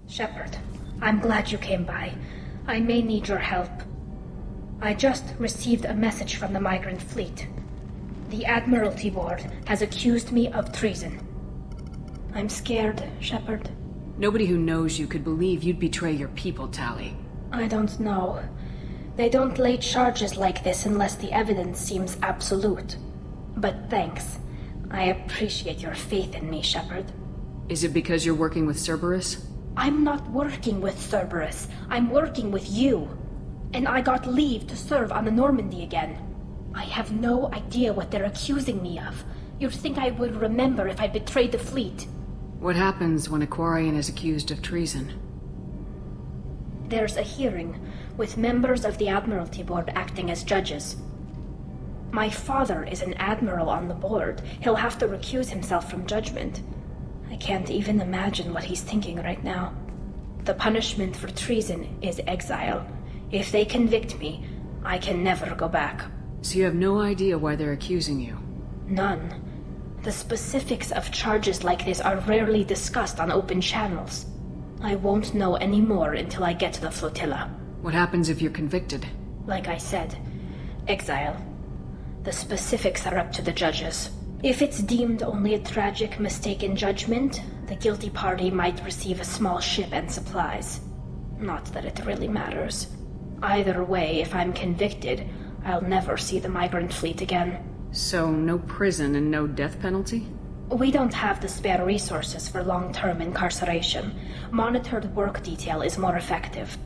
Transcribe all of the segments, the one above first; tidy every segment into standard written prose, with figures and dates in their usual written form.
Shepard, I'm glad you came by. I may need your help. I just received a message from the migrant fleet. The Admiralty Board has accused me of treason. I'm scared, Shepard. Nobody who knows you could believe you'd betray your people, Tali. I don't know. They don't lay charges like this unless the evidence seems absolute. But thanks. I appreciate your faith in me, Shepard. Is it because you're working with Cerberus? I'm not working with Cerberus. I'm working with you. And I got leave to serve on the Normandy again. I have no idea what they're accusing me of. You'd think I would remember if I betrayed the fleet. What happens when a Quarian is accused of treason? There's a hearing, with members of the Admiralty Board acting as judges. My father is an admiral on the board. He'll have to recuse himself from judgment. I can't even imagine what he's thinking right now. The punishment for treason is exile. If they convict me, I can never go back. So you have no idea why they're accusing you? None. The specifics of charges like this are rarely discussed on open channels. I won't know any more until I get to the flotilla. What happens if you're convicted? Like I said, exile. The specifics are up to the judges. If it's deemed only a tragic mistake in judgment, the guilty party might receive a small ship and supplies. Not that it really matters. Either way, if I'm convicted, I'll never see the migrant fleet again. So no prison and no death penalty? We don't have the spare resources for long-term incarceration. Monitored work detail is more effective.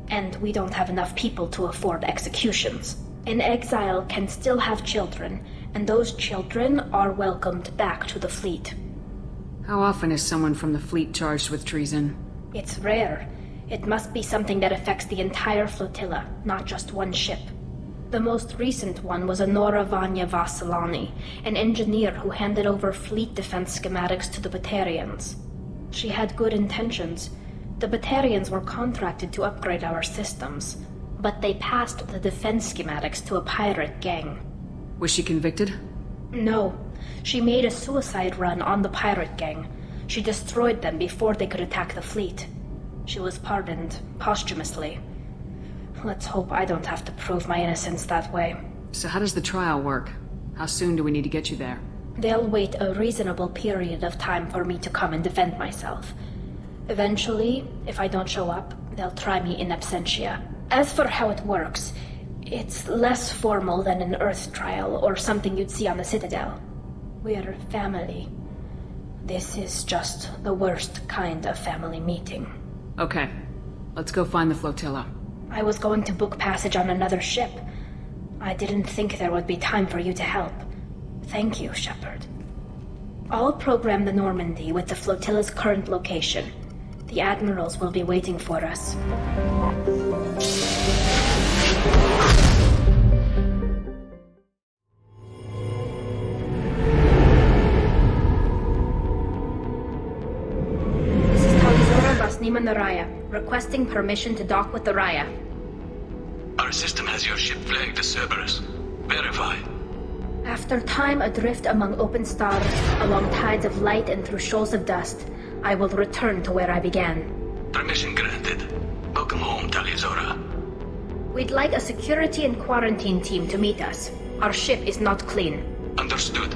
And we don't have enough people to afford executions. An exile can still have children, and those children are welcomed back to the fleet. How often is someone from the fleet charged with treason? It's rare. It must be something that affects the entire flotilla, not just one ship. The most recent one was Honora Vanya Vassilani, an engineer who handed over fleet defense schematics to the Batarians. She had good intentions. The Batarians were contracted to upgrade our systems, but they passed the defense schematics to a pirate gang. Was she convicted? No. She made a suicide run on the pirate gang. She destroyed them before they could attack the fleet. She was pardoned posthumously. Let's hope I don't have to prove my innocence that way. So how does the trial work? How soon do we need to get you there? They'll wait a reasonable period of time for me to come and defend myself. Eventually, if I don't show up, they'll try me in absentia. As for how it works, it's less formal than an Earth trial or something you'd see on the Citadel. We're family. This is just the worst kind of family meeting. Okay, let's go find the flotilla. I was going to book passage on another ship. I didn't think there would be time for you to help. Thank you, Shepard. I'll program the Normandy with the flotilla's current location. The admirals will be waiting for us. This is Tali Basnima Naraya, requesting permission to dock with the Raya. Our system has your ship flagged as Cerberus. Verify. After time adrift among open stars, along tides of light and through shoals of dust, I will return to where I began. Permission granted. Welcome home, Talizora. We'd like a security and quarantine team to meet us. Our ship is not clean. Understood.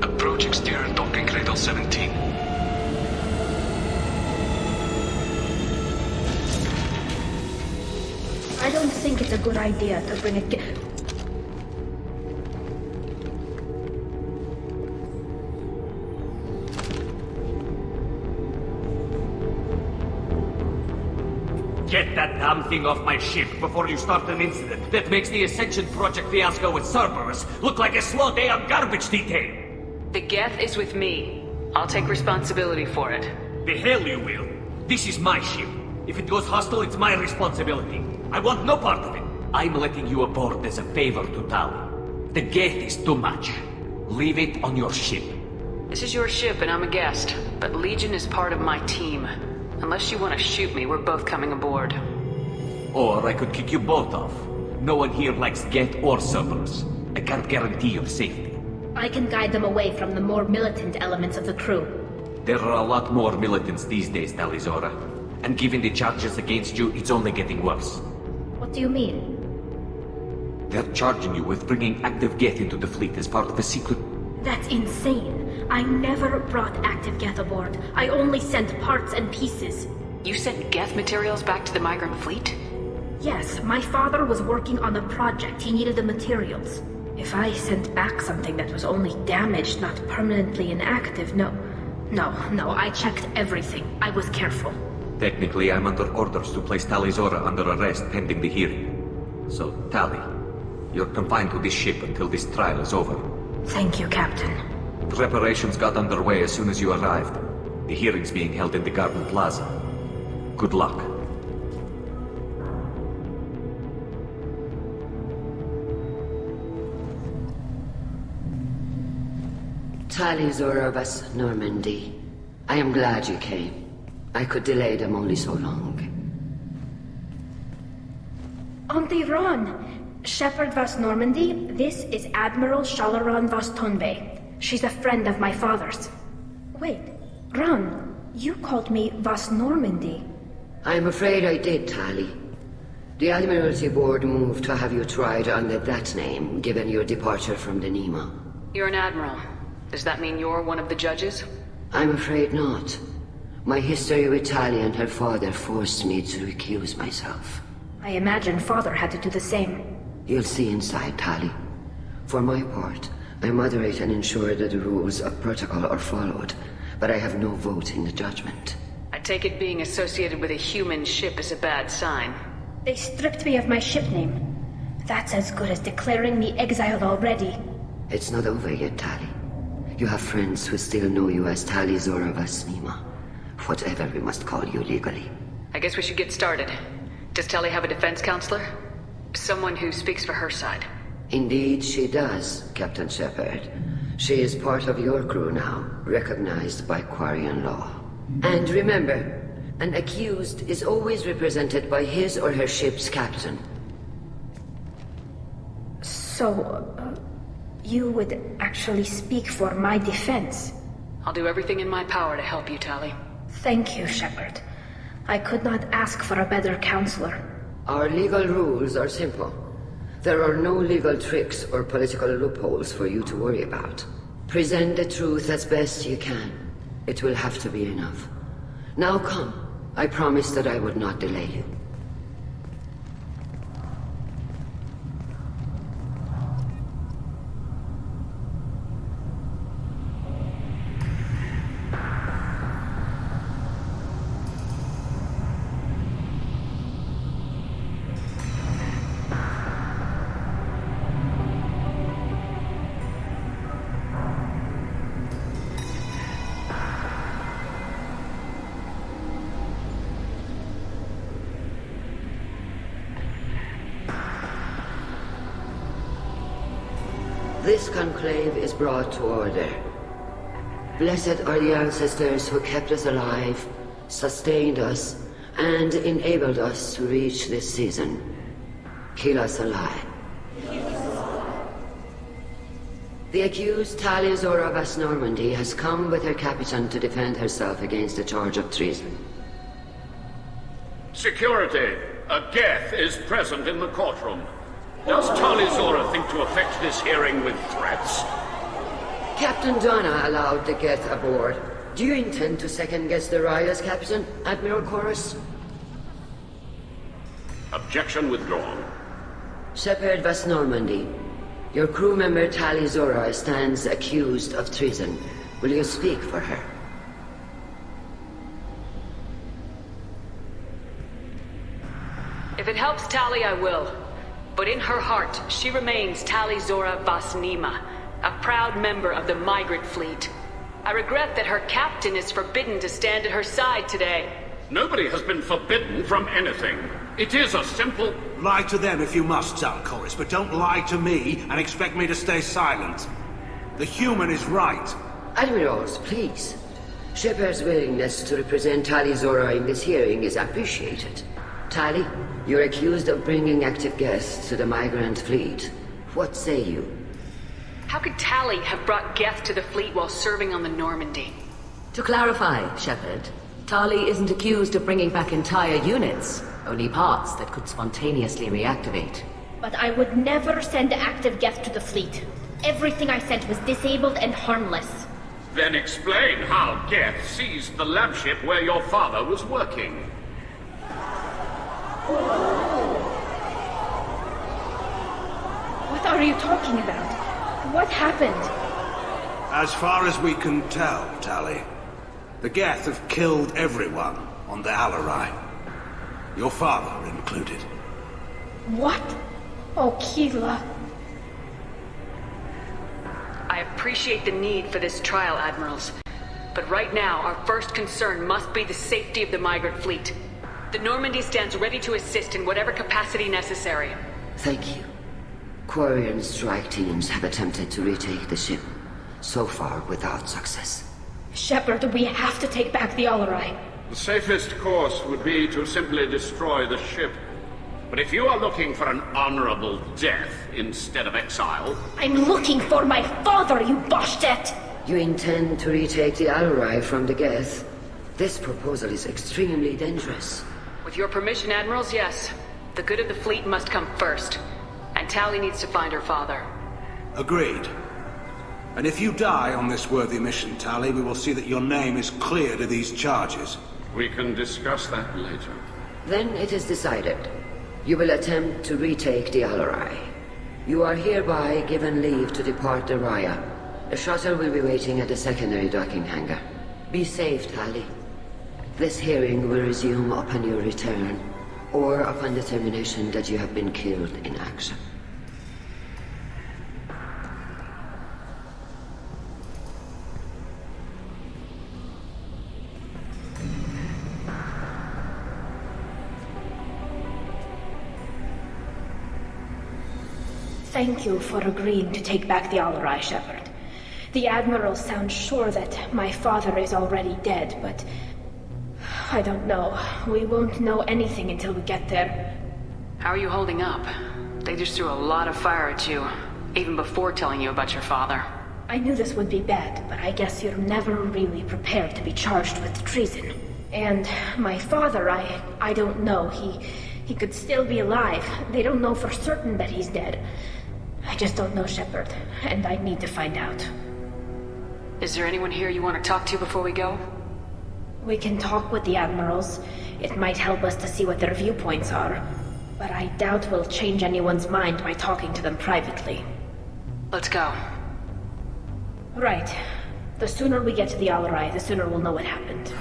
Approach exterior docking cradle 17. I don't think it's a good idea to bring a Get that damn thing off my ship before you start an incident that makes the Ascension Project fiasco with Cerberus look like a slow day on garbage detail. The Geth is with me. I'll take responsibility for it. The hell you will. This is my ship. If it goes hostile, it's my responsibility. I want no part of it. I'm letting you aboard as a favor to Tali. The Geth is too much. Leave it on your ship. This is your ship and I'm a guest, but Legion is part of my team. Unless you want to shoot me, we're both coming aboard. Or I could kick you both off. No one here likes Geth or Cerberus. I can't guarantee your safety. I can guide them away from the more militant elements of the crew. There are a lot more militants these days, Talizora. And given the charges against you, it's only getting worse. What do you mean? They're charging you with bringing active Geth into the fleet as part of a secret... That's insane. I never brought active Geth aboard. I only sent parts and pieces. You sent Geth materials back to the migrant fleet? Yes, my father was working on a project. He needed the materials. If I sent back something that was only damaged, not permanently inactive, no, I checked everything. I was careful. Technically, I'm under orders to place Tali Zora under arrest pending the hearing. So, Tali, you're confined to this ship until this trial is over. Thank you, Captain. Preparations got underway as soon as you arrived. The hearing's being held in the Garden Plaza. Good luck. Tali Zora vas Normandy. I am glad you came. I could delay them only so long. Auntie Ron! Shepard vas Normandy, this is Admiral Shalaron vas Tonbe. She's a friend of my father's. Wait, Ron, you called me vas Normandy. I'm afraid I did, Tali. The Admiralty Board moved to have you tried under that name, given your departure from the Nema. You're an admiral. Does that mean you're one of the judges? I'm afraid not. My history with Tali and her father forced me to recuse myself. I imagine father had to do the same. You'll see inside, Tali. For my part, I moderate and ensure that the rules of protocol are followed, but I have no vote in the judgment. I take it being associated with a human ship is a bad sign. They stripped me of my ship name. That's as good as declaring me exiled already. It's not over yet, Tali. You have friends who still know you as Tali Zora vas Nema. Whatever we must call you legally. I guess we should get started. Does Tali have a defense counselor? Someone who speaks for her side. Indeed she does, Captain Shepard. She is part of your crew now, recognized by Quarian law. And remember, an accused is always represented by his or her ship's captain. So, you would actually speak for my defense? I'll do everything in my power to help you, Tali. Thank you, Shepard. I could not ask for a better counselor. Our legal rules are simple. There are no legal tricks or political loopholes for you to worry about. Present the truth as best you can. It will have to be enough. Now come. I promise that I would not delay you. This conclave is brought to order. Blessed are the ancestors who kept us alive, sustained us, and enabled us to reach this season. Keep us alive. The accused Tali Zora vas Normandy has come with her captain to defend herself against the charge of treason. Security! A Geth is present in the courtroom. Does Tali Zora think to affect this hearing with threats? Captain Donna allowed the Geth aboard. Do you intend to second-guess the Raya's captain, Admiral Chorus? Objection withdrawn. Shepard vas Normandy. Your crew member Tali Zora stands accused of treason. Will you speak for her? If it helps Tali, I will. But in her heart, she remains Tali Zora vas Nema, a proud member of the migrant fleet. I regret that her captain is forbidden to stand at her side today. Nobody has been forbidden from anything. It is a simple... Lie to them if you must, Zalcoris, but don't lie to me and expect me to stay silent. The human is right. Admirals, please. Shepard's willingness to represent Tali Zora in this hearing is appreciated. Tali, you're accused of bringing active guests to the migrant fleet. What say you? How could Tali have brought Geth to the fleet while serving on the Normandy? To clarify, Shepard, Tali isn't accused of bringing back entire units, only parts that could spontaneously reactivate. But I would never send active Geth to the fleet. Everything I sent was disabled and harmless. Then explain how Geth seized the lab ship where your father was working. What are you talking about? What happened? As far as we can tell, Tali, the Geth have killed everyone on the Alarai. Your father included. What? Oh, Keela. I appreciate the need for this trial, Admirals. But right now, our first concern must be the safety of the migrant fleet. The Normandy stands ready to assist in whatever capacity necessary. Thank you. Quarry and strike teams have attempted to retake the ship, so far without success. Shepard, we have to take back the Alarai. The safest course would be to simply destroy the ship. But if you are looking for an honorable death instead of exile... I'm looking for my father, you Boshtet! You intend to retake the Alarai from the Geth? This proposal is extremely dangerous. With your permission, Admirals, yes. The good of the fleet must come first. And Tali needs to find her father. Agreed. And if you die on this worthy mission, Tali, we will see that your name is cleared of these charges. We can discuss that later. Then it is decided. You will attempt to retake the Alarai. You are hereby given leave to depart the Raya. The shuttle will be waiting at the secondary docking hangar. Be safe, Tali. This hearing will resume upon your return, or upon determination that you have been killed in action. Thank you for agreeing to take back the Alarai, Shepard. The Admiral sounds sure that my father is already dead, but... I don't know. We won't know anything until we get there. How are you holding up? They just threw a lot of fire at you, even before telling you about your father. I knew this would be bad, but I guess you're never really prepared to be charged with treason. And my father, I don't know. He could still be alive. They don't know for certain that he's dead. I just don't know, Shepard, and I need to find out. Is there anyone here you want to talk to before we go? We can talk with the Admirals. It might help us to see what their viewpoints are. But I doubt we'll change anyone's mind by talking to them privately. Let's go. Right. The sooner we get to the Alarai, the sooner we'll know what happened.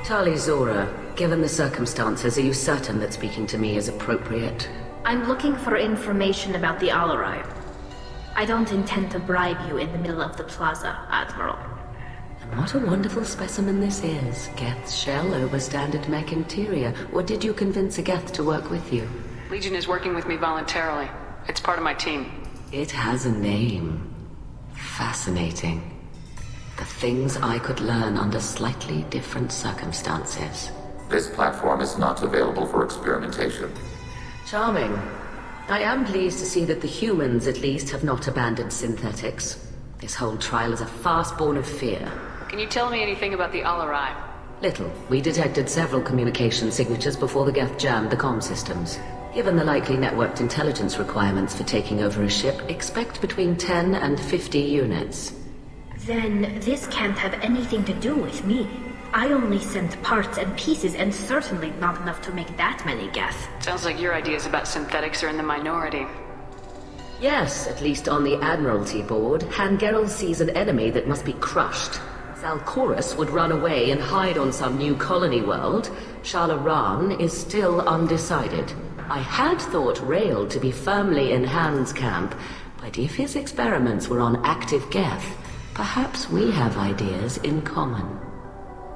Tali Zora, given the circumstances, are you certain that speaking to me is appropriate? I'm looking for information about the Alarai. I don't intend to bribe you in the middle of the plaza, Admiral. And what a wonderful specimen this is. Geth's shell over standard mech interior. Or did you convince a Geth to work with you? Legion is working with me voluntarily. It's part of my team. It has a name. Fascinating. The things I could learn under slightly different circumstances. This platform is not available for experimentation. Charming. I am pleased to see that the humans, at least, have not abandoned synthetics. This whole trial is a farce born of fear. Can you tell me anything about the Alarai? Little. We detected several communication signatures before the Geth jammed the comm systems. Given the likely networked intelligence requirements for taking over a ship, expect between 10 and 50 units. Then this can't have anything to do with me. I only sent parts and pieces, and certainly not enough to make that many Geth. Sounds like your ideas about synthetics are in the minority. Yes, at least on the Admiralty board, Hangerel sees an enemy that must be crushed. Zalcorus would run away and hide on some new colony world. Shalaran is still undecided. I had thought Rail to be firmly in Han's camp, but if his experiments were on active Geth, perhaps we have ideas in common.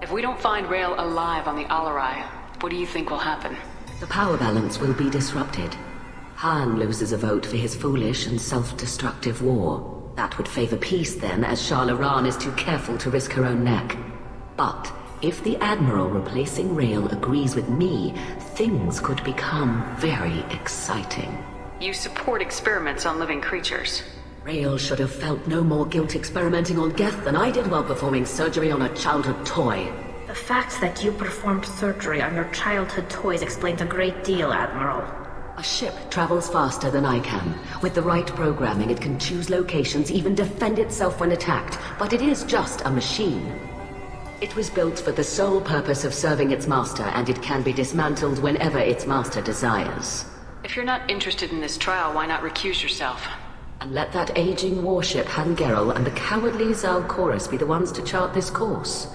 If we don't find Rail alive on the Alarai, what do you think will happen? The power balance will be disrupted. Han loses a vote for his foolish and self-destructive war. That would favor peace then, as Shalaran is too careful to risk her own neck. But if the Admiral replacing Rail agrees with me, things could become very exciting. You support experiments on living creatures. Rail should have felt no more guilt experimenting on Geth than I did while performing surgery on a childhood toy. The fact that you performed surgery on your childhood toys explains a great deal, Admiral. A ship travels faster than I can. With the right programming, it can choose locations, even defend itself when attacked. But it is just a machine. It was built for the sole purpose of serving its master, and it can be dismantled whenever its master desires. If you're not interested in this trial, why not recuse yourself? And let that aging warship Hangerel and the cowardly Zalcorus be the ones to chart this course?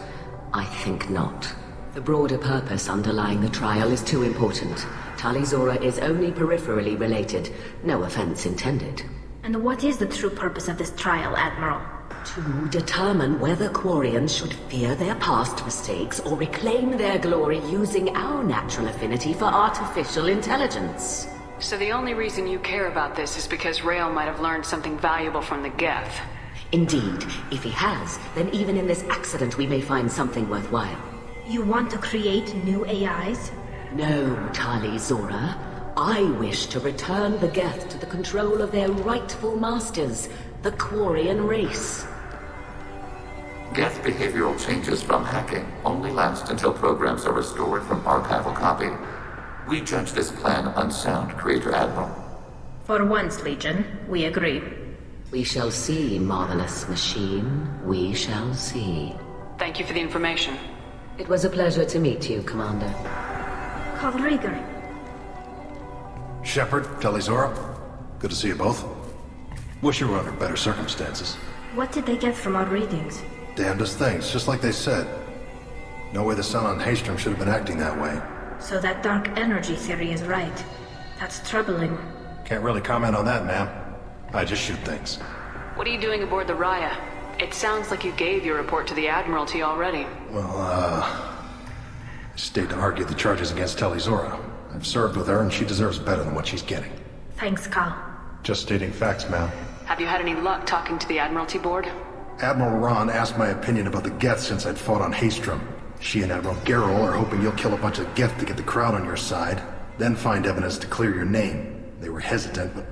I think not. The broader purpose underlying the trial is too important. Tali Zora is only peripherally related. No offense intended. And what is the true purpose of this trial, Admiral? To determine whether Quarians should fear their past mistakes or reclaim their glory using our natural affinity for artificial intelligence. So the only reason you care about this is because Rael might have learned something valuable from the Geth. Indeed. If he has, then even in this accident we may find something worthwhile. You want to create new AIs? No, Tali Zora. I wish to return the Geth to the control of their rightful masters, the Quarian race. Geth behavioral changes from hacking only last until programs are restored from archival copy. We judge this plan unsound, Creator Admiral. For once, Legion, we agree. We shall see, marvelous machine. We shall see. Thank you for the information. It was a pleasure to meet you, Commander. Call Rieger. Shepard, Tali Zora. Good to see you both. Wish you were under better circumstances. What did they get from our readings? Damnedest things, just like they said. No way the sun on Haystrom should have been acting that way. So that dark energy theory is right. That's troubling. Can't really comment on that, ma'am. I just shoot things. What are you doing aboard the Raya? It sounds like you gave your report to the Admiralty already. Well, I stayed to argue the charges against Tali Zora. I've served with her and she deserves better than what she's getting. Thanks, Cal. Just stating facts, ma'am. Have you had any luck talking to the Admiralty board? Admiral Ron asked my opinion about the Geth since I'd fought on Haystrom. She and Admiral Gerrel are hoping you'll kill a bunch of Geth to get the crowd on your side, then find evidence to clear your name. They were hesitant, but,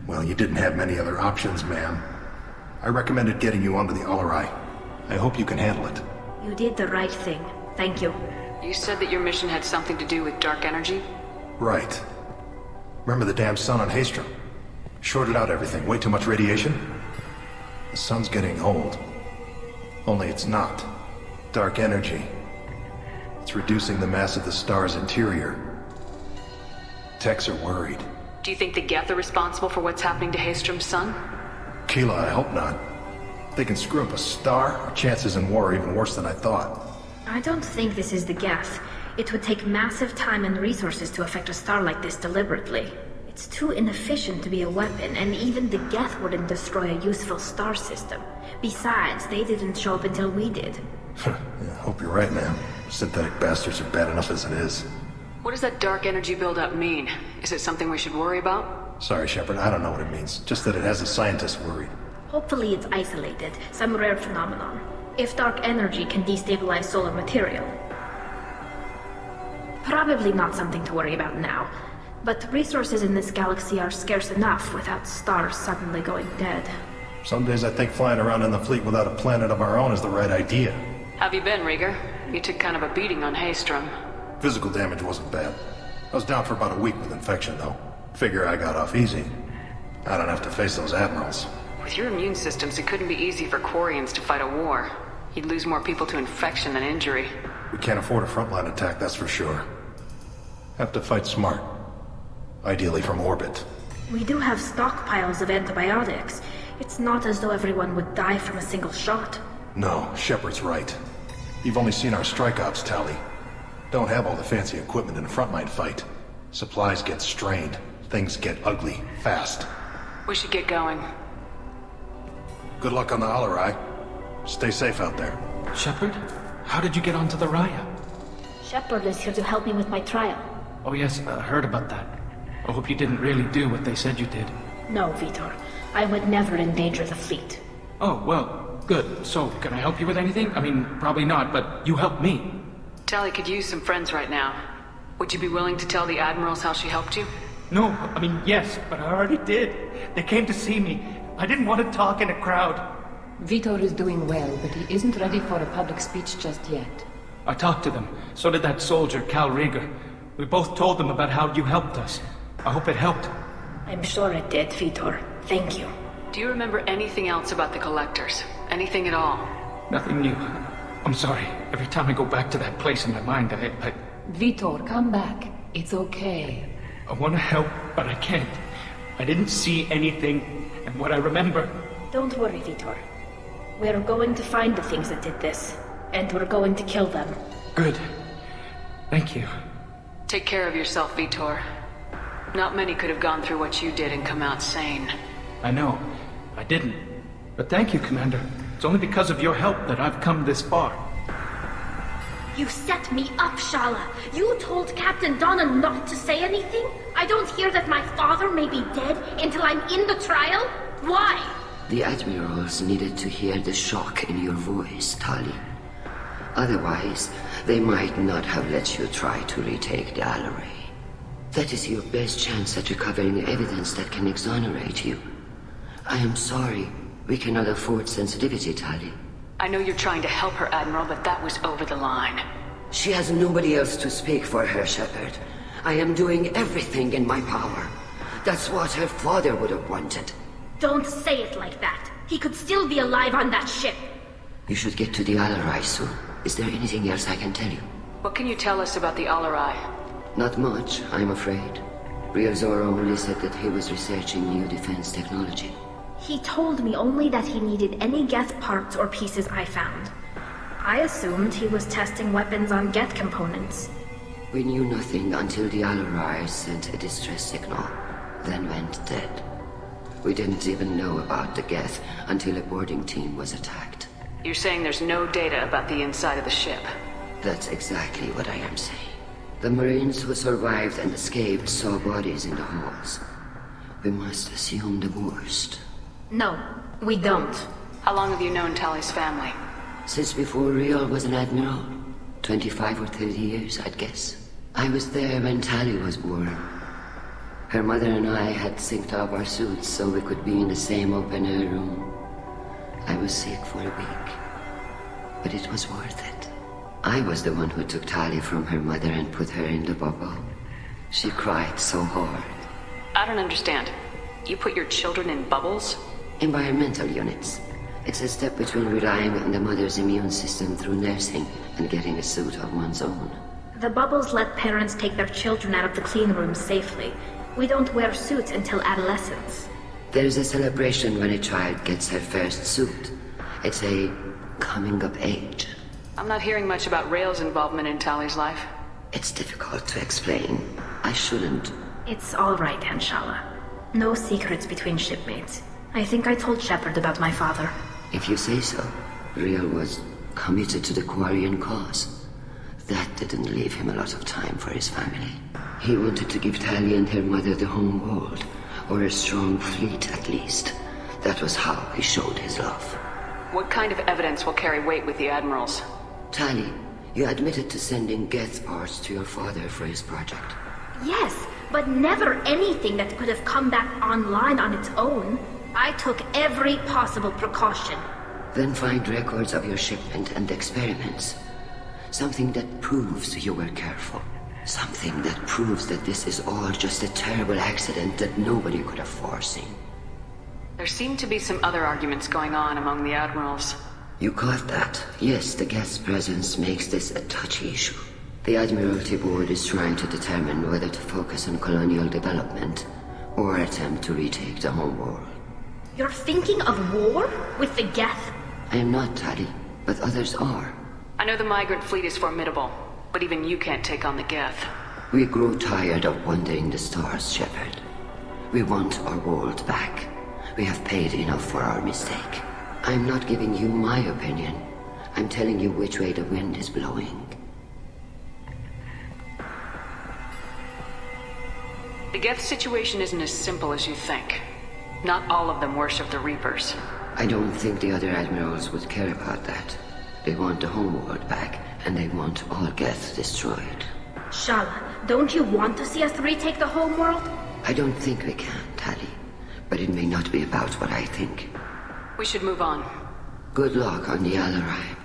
well, you didn't have many other options, ma'am. I recommended getting you onto the Alarai. I hope you can handle it. You did the right thing. Thank you. You said that your mission had something to do with dark energy? Right. Remember the damn sun on Haystrom? Shorted out everything. Way too much radiation? The sun's getting old. Only it's not. Dark energy. It's reducing the mass of the star's interior. Techs are worried. Do you think the Geth are responsible for what's happening to Haystrom's sun? Keela, I hope not. If they can screw up a star, our chances in war are even worse than I thought. I don't think this is the Geth. It would take massive time and resources to affect a star like this deliberately. It's too inefficient to be a weapon, and even the Geth wouldn't destroy a useful star system. Besides, they didn't show up until we did. Yeah, I hope you're right, ma'am. Synthetic bastards are bad enough as it is. What does that dark energy buildup mean? Is it something we should worry about? Sorry, Shepard, I don't know what it means. Just that it has the scientists worried. Hopefully it's isolated, some rare phenomenon. If dark energy can destabilize solar material. Probably not something to worry about now. But resources in this galaxy are scarce enough without stars suddenly going dead. Some days I think flying around in the fleet without a planet of our own is the right idea. Have you been, Rieger? You took kind of a beating on Haystrom. Physical damage wasn't bad. I was down for about a week with infection, though. Figure I got off easy. I don't have to face those admirals. With your immune systems, it couldn't be easy for Quarians to fight a war. You'd lose more people to infection than injury. We can't afford a frontline attack, that's for sure. Have to fight smart. Ideally from orbit. We do have stockpiles of antibiotics. It's not as though everyone would die from a single shot. No, Shepard's right. You've only seen our strike ops, Tali. Don't have all the fancy equipment in a frontline fight. Supplies get strained. Things get ugly, fast. We should get going. Good luck on the Alarai. Stay safe out there. Shepard? How did you get onto the Raya? Shepard is here to help me with my trial. Oh yes, I heard about that. I hope you didn't really do what they said you did. No, Vitor. I would never endanger the fleet. Oh, well, good. So, can I help you with anything? I mean, probably not, but you helped me. Tali could use some friends right now. Would you be willing to tell the Admirals how she helped you? No, I mean, yes, but I already did. They came to see me. I didn't want to talk in a crowd. Vitor is doing well, but he isn't ready for a public speech just yet. I talked to them. So did that soldier, Cal Rieger. We both told them about how you helped us. I hope it helped. I'm sure it did, Vitor. Thank you. Do you remember anything else about the collectors? Anything at all? Nothing new. I'm sorry. Every time I go back to that place in my mind, I Vitor, come back. It's okay. I want to help, but I can't. I didn't see anything, and what I remember... Don't worry, Vitor. We're going to find the things that did this, and we're going to kill them. Good. Thank you. Take care of yourself, Vitor. Not many could have gone through what you did and come out sane. I know. I didn't. But thank you, Commander. It's only because of your help that I've come this far. You set me up, Shala. You told Captain Donna not to say anything? I don't hear that my father may be dead until I'm in the trial? Why? The admirals needed to hear the shock in your voice, Tali. Otherwise, they might not have let you try to retake the Alaray. That is your best chance at recovering evidence that can exonerate you. I am sorry. We cannot afford sensitivity, Tali. I know you're trying to help her, Admiral, but that was over the line. She has nobody else to speak for her, Shepard. I am doing everything in my power. That's what her father would have wanted. Don't say it like that. He could still be alive on that ship. You should get to the Alaray soon. Is there anything else I can tell you? What can you tell us about the Alaray? Not much, I'm afraid. Real Zorro only said that he was researching new defense technology. He told me only that he needed any Geth parts or pieces I found. I assumed he was testing weapons on Geth components. We knew nothing until the Alaray sent a distress signal, then went dead. We didn't even know about the Geth until a boarding team was attacked. You're saying there's no data about the inside of the ship? That's exactly what I am saying. The Marines who survived and escaped saw bodies in the halls. We must assume the worst. No, we don't. How long have you known Tali's family? Since before Real was an admiral. 25 or 30 years, I'd guess. I was there when Tali was born. Her mother and I had synced up our suits so we could be in the same open-air room. I was sick for a week, but it was worth it. I was the one who took Tali from her mother and put her in the bubble. She cried so hard. I don't understand. You put your children in bubbles? Environmental units. It's a step between relying on the mother's immune system through nursing and getting a suit of one's own. The bubbles let parents take their children out of the clean rooms safely. We don't wear suits until adolescence. There's a celebration when a child gets her first suit. It's a coming of age. I'm not hearing much about Rail's involvement in Tali's life. It's difficult to explain. I shouldn't. It's all right, Anshala. No secrets between shipmates. I think I told Shepard about my father. If you say so. Real was committed to the Quarian cause. That didn't leave him a lot of time for his family. He wanted to give Tali and her mother the home world, or a strong fleet at least. That was how he showed his love. What kind of evidence will carry weight with the admirals? Tali, you admitted to sending Geth parts to your father for his project. Yes, but never anything that could have come back online on its own. I took every possible precaution. Then find records of your shipment and experiments. Something that proves you were careful. Something that proves that this is all just a terrible accident that nobody could have foreseen. There seem to be some other arguments going on among the admirals. You caught that? Yes, the Geth's presence makes this a touchy issue. The Admiralty Board is trying to determine whether to focus on colonial development or attempt to retake the home world. You're thinking of war with the Geth? I am not, Tali, but others are. I know the migrant fleet is formidable, but even you can't take on the Geth. We grow tired of wandering the stars, Shepard. We want our world back. We have paid enough for our mistake. I'm not giving you my opinion. I'm telling you which way the wind is blowing. The Geth situation isn't as simple as you think. Not all of them worship the Reapers. I don't think the other admirals would care about that. They want the homeworld back, and they want all Geth destroyed. Shala, don't you want to see us retake the homeworld? I don't think we can, Tali. But it may not be about what I think. We should move on. Good luck on the Alaray.